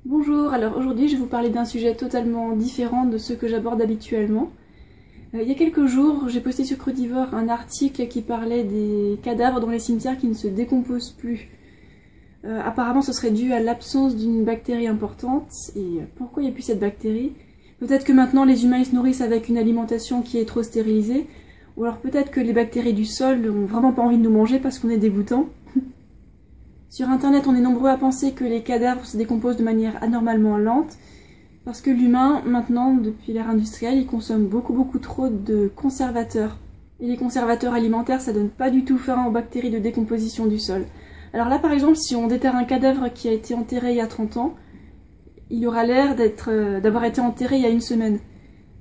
Bonjour, alors aujourd'hui je vais vous parler d'un sujet totalement différent de ceux que j'aborde habituellement. Il y a quelques jours, j'ai posté sur Crudivore un article qui parlait des cadavres dans les cimetières qui ne se décomposent plus. Apparemment ce serait dû à l'absence d'une bactérie importante. Et pourquoi il n'y a plus cette bactérie? Peut-être que maintenant les humains ils se nourrissent avec une alimentation qui est trop stérilisée, ou alors peut-être que les bactéries du sol n'ont vraiment pas envie de nous manger parce qu'on est dégoûtant. Sur internet, on est nombreux à penser que les cadavres se décomposent de manière anormalement lente, parce que l'humain, maintenant, depuis l'ère industrielle, il consomme beaucoup trop de conservateurs. Et les conservateurs alimentaires, ça donne pas du tout faim aux bactéries de décomposition du sol. Alors là, par exemple, si on déterre un cadavre qui a été enterré il y a 30 ans, il aura l'air d'avoir été enterré il y a une semaine.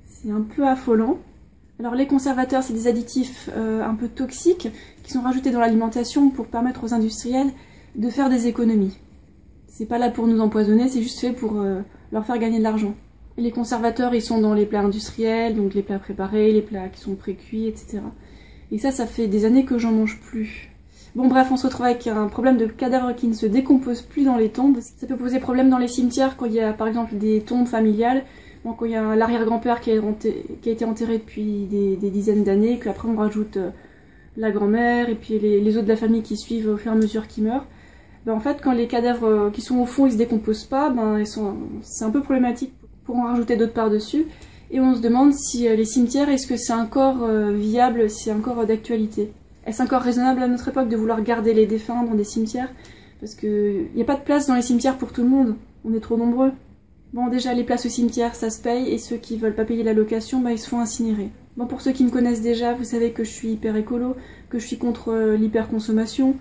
C'est un peu affolant. Alors les conservateurs, c'est des additifs un peu toxiques qui sont rajoutés dans l'alimentation pour permettre aux industriels de faire des économies. C'est pas là pour nous empoisonner, c'est juste fait pour leur faire gagner de l'argent. Et les conservateurs, ils sont dans les plats industriels, donc les plats préparés, les plats qui sont pré-cuits, etc. Et ça fait des années que j'en mange plus. Bon bref, on se retrouve avec un problème de cadavres qui ne se décomposent plus dans les tombes. Ça peut poser problème dans les cimetières quand il y a par exemple des tombes familiales, bon, quand il y a l'arrière-grand-père qui a été enterré depuis des dizaines d'années, qu'après on rajoute la grand-mère et puis les autres de la famille qui suivent au fur et à mesure qu'ils meurent. Ben en fait, quand les cadavres qui sont au fond, ils se décomposent pas, c'est un peu problématique pour en rajouter d'autres par-dessus. Et on se demande si les cimetières, est-ce que c'est encore viable, si c'est encore d'actualité. Est-ce encore raisonnable à notre époque de vouloir garder les défunts dans des cimetières? Parce qu'il n'y a pas de place dans les cimetières pour tout le monde, on est trop nombreux. Bon, déjà, les places au cimetière, ça se paye, et ceux qui veulent pas payer la location, ben, ils se font incinérer. Bon, pour ceux qui me connaissent déjà, vous savez que je suis hyper écolo, que je suis contre l'hyperconsommation.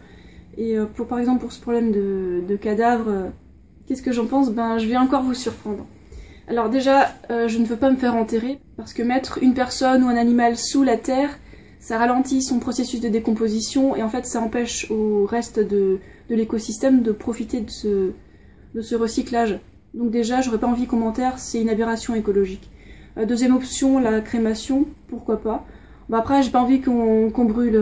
Et par exemple, pour ce problème de cadavres, qu'est-ce que j'en pense? Ben, je vais encore vous surprendre. Alors déjà, je ne veux pas me faire enterrer, parce que mettre une personne ou un animal sous la terre, ça ralentit son processus de décomposition, et en fait, ça empêche au reste de l'écosystème de profiter de ce recyclage. Donc déjà, j'aurais pas envie qu'on m'enterre, c'est une aberration écologique. Deuxième option, la crémation, pourquoi pas. Bon après, j'ai pas envie qu'on brûle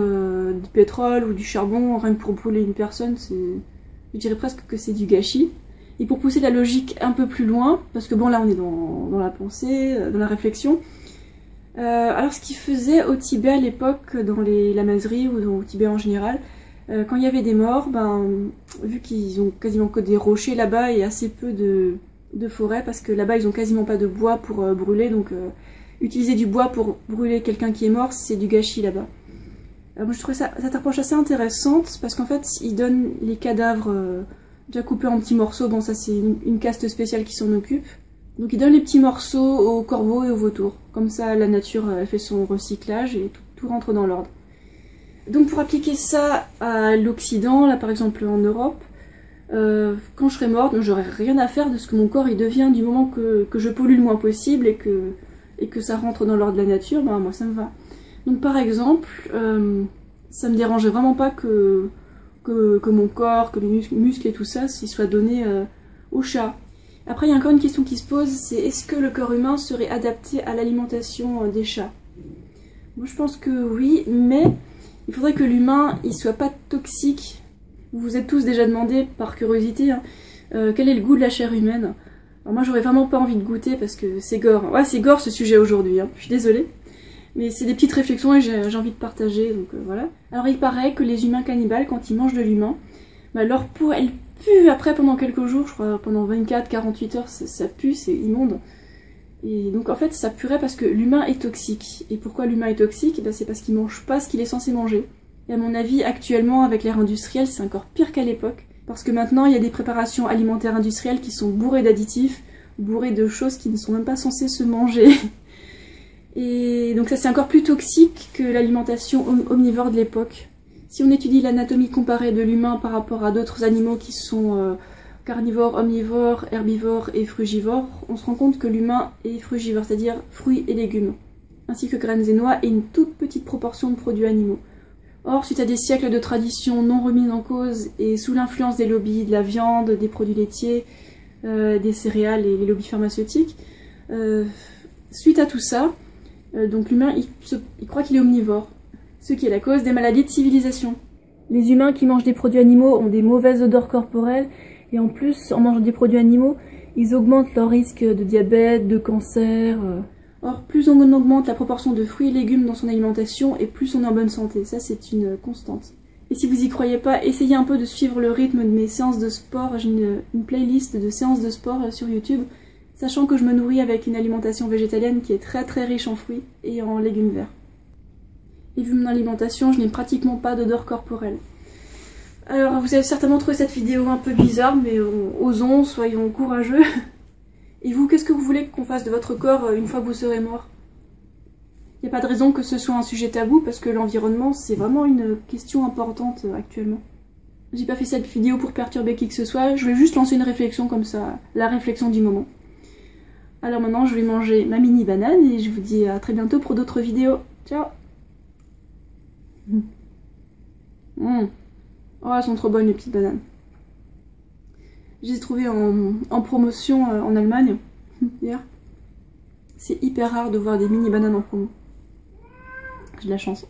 du pétrole ou du charbon, rien que pour brûler une personne, je dirais presque que c'est du gâchis. Et pour pousser la logique un peu plus loin, parce que bon là on est dans la pensée, dans la réflexion, alors ce qu'ils faisaient au Tibet à l'époque, dans la Masrie ou au Tibet en général, quand il y avait des morts, ben, vu qu'ils ont quasiment que des rochers là-bas et assez peu de forêt, parce que là-bas ils ont quasiment pas de bois pour brûler, donc utiliser du bois pour brûler quelqu'un qui est mort, c'est du gâchis là-bas. Moi je trouvais cette approche assez intéressante, parce qu'en fait ils donnent les cadavres déjà coupés en petits morceaux, bon ça c'est une caste spéciale qui s'en occupe. Donc ils donnent les petits morceaux aux corbeaux et aux vautours. Comme ça la nature elle fait son recyclage et tout rentre dans l'ordre. Donc pour appliquer ça à l'Occident, là par exemple en Europe, quand je serai morte, j'aurai rien à faire de ce que mon corps il devient du moment que je pollue le moins possible et que ça rentre dans l'ordre de la nature, ben moi ça me va. Donc par exemple, ça me dérangeait vraiment pas que mon corps, que mes muscles et tout ça, s'ils soient donnés aux chats. Après il y a encore une question qui se pose, c'est est-ce que le corps humain serait adapté à l'alimentation des chats? Moi je pense que oui, mais il faudrait que l'humain il soit pas toxique. Vous vous êtes tous déjà demandé par curiosité hein, quel est le goût de la chair humaine. Alors moi j'aurais vraiment pas envie de goûter parce que c'est gore. Ouais c'est gore ce sujet aujourd'hui, hein. Je suis désolée. Mais c'est des petites réflexions et j'ai envie de partager, donc voilà. Alors il paraît que les humains cannibales, quand ils mangent de l'humain, bah, leur peau elle pue après pendant quelques jours, je crois pendant 24-48 heures, ça pue, c'est immonde. Et donc en fait ça puerait parce que l'humain est toxique. Et pourquoi l'humain est toxique? Bah, c'est parce qu'il mange pas ce qu'il est censé manger. Et à mon avis actuellement avec l'ère industrielle c'est encore pire qu'à l'époque. Parce que maintenant il y a des préparations alimentaires industrielles qui sont bourrées d'additifs, bourrées de choses qui ne sont même pas censées se manger. Et donc ça c'est encore plus toxique que l'alimentation omnivore de l'époque. Si on étudie l'anatomie comparée de l'humain par rapport à d'autres animaux qui sont carnivores, omnivores, herbivores et frugivores, on se rend compte que l'humain est frugivore, c'est-à-dire fruits et légumes, ainsi que graines et noix et une toute petite proportion de produits animaux. Or, suite à des siècles de traditions non remises en cause et sous l'influence des lobbies de la viande, des produits laitiers, des céréales et les lobbies pharmaceutiques, suite à tout ça, donc l'humain il croit qu'il est omnivore, ce qui est la cause des maladies de civilisation. Les humains qui mangent des produits animaux ont des mauvaises odeurs corporelles et en plus en mangeant des produits animaux ils augmentent leur risque de diabète, de cancer. Or, plus on augmente la proportion de fruits et légumes dans son alimentation, et plus on est en bonne santé. Ça, c'est une constante. Et si vous y croyez pas, essayez un peu de suivre le rythme de mes séances de sport. J'ai une playlist de séances de sport sur YouTube, sachant que je me nourris avec une alimentation végétalienne qui est très très riche en fruits et en légumes verts. Et vu mon alimentation, je n'ai pratiquement pas d'odeur corporelle. Alors, vous avez certainement trouvé cette vidéo un peu bizarre, mais osons, soyons courageux. Et vous, qu'est-ce que vous voulez qu'on fasse de votre corps une fois que vous serez mort? Il n'y a pas de raison que ce soit un sujet tabou, parce que l'environnement, c'est vraiment une question importante actuellement. J'ai pas fait cette vidéo pour perturber qui que ce soit, je voulais juste lancer une réflexion comme ça, la réflexion du moment. Alors maintenant, je vais manger ma mini banane, et je vous dis à très bientôt pour d'autres vidéos. Ciao! Oh, elles sont trop bonnes les petites bananes. J'ai trouvé en promotion en Allemagne hier. C'est hyper rare de voir des mini bananes en promo. J'ai de la chance.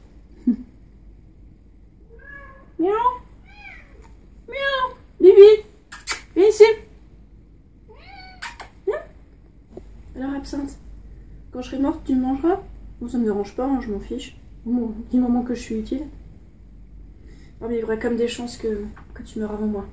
Miaou. Miaou. Bibi. Viens ici. Viens. Alors absinthe. Quand je serai morte, tu me mangeras? Bon, ça me dérange pas, hein, je m'en fiche. Bon, du moment que je suis utile. Ah mais il y aurait comme des chances que tu meurs avant moi.